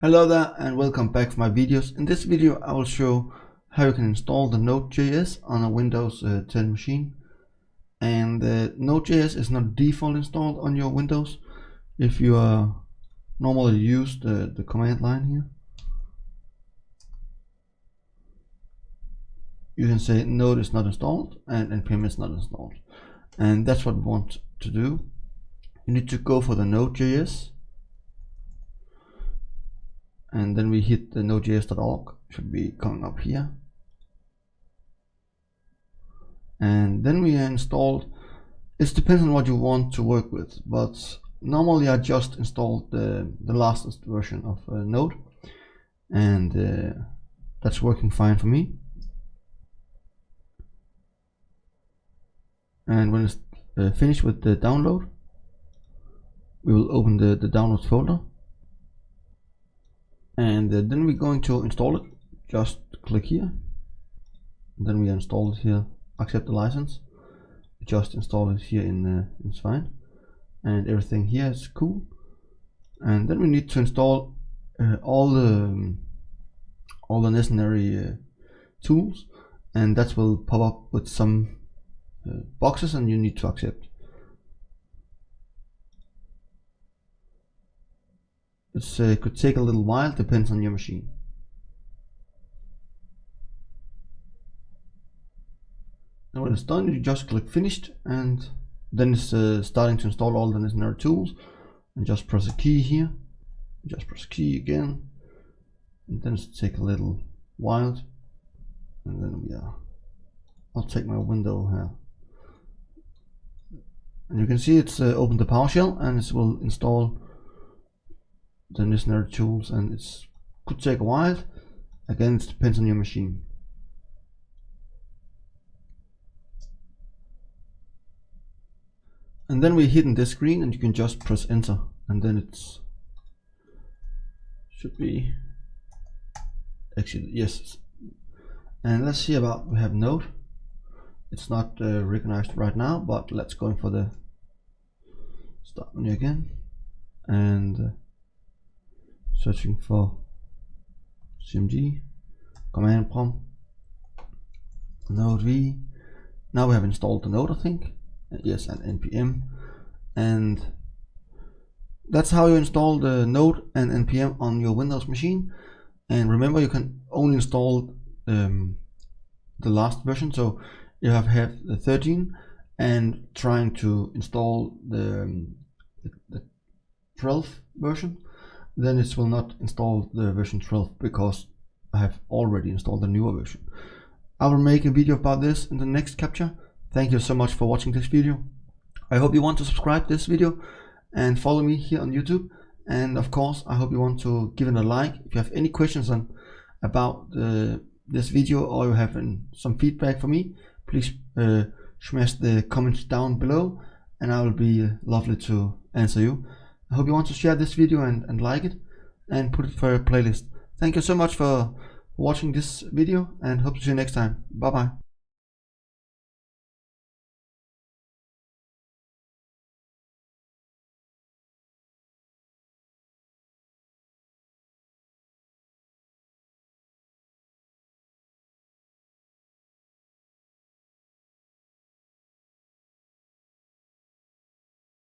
Hello there and welcome back to my videos. In this video I will show how you can install the Node.js on a Windows 10 machine. And Node.js is not default installed on your Windows. If you normally use the command line here, you can say Node is not installed and npm is not installed. And that's what we want to do. You need to go for the Node.js. And then we hit the nodejs.org, should be coming up here. And then we installed, it depends on what you want to work with, but normally I just installed the latest version of Node, and that's working fine for me. And when it's finished with the download, we will open the downloads folder. And then we're going to install it. Just click here, and then we install it here, accept the license, just install it here in Swine, and everything here is cool. And then we need to install all the necessary tools, and that will pop up with some boxes and you need to accept. It could take a little while, depends on your machine. And when it's done, you just click finished, and then it's starting to install all the necessary tools. And just press a key here, just press key again, and then it's take a little while. And then I'll take my window here, and you can see it's opened the PowerShell, and it will install the necessary tools, and it could take a while. Again, it depends on your machine. And then we hit in this screen, and you can just press enter, and then it's should be actually yes. And let's see about, we have Node. It's not recognized right now, but let's go in for the start menu again, and searching for cmd, command prompt, node v. Now we have installed the node, I think. Yes, and npm. And that's how you install the node and npm on your Windows machine. And remember, you can only install the last version. So you have the 13 and trying to install the 12th version, then it will not install the version 12 because I have already installed the newer version. I will make a video about this in the next capture. Thank you so much for watching this video. I hope you want to subscribe this video and follow me here on YouTube. And of course, I hope you want to give it a like. If you have any questions about this video, or you have some feedback for me, please smash the comments down below, and I will be lovely to answer you. I hope you want to share this video and like it and put it for a playlist. Thank you so much for watching this video, and hope to see you next time. Bye bye.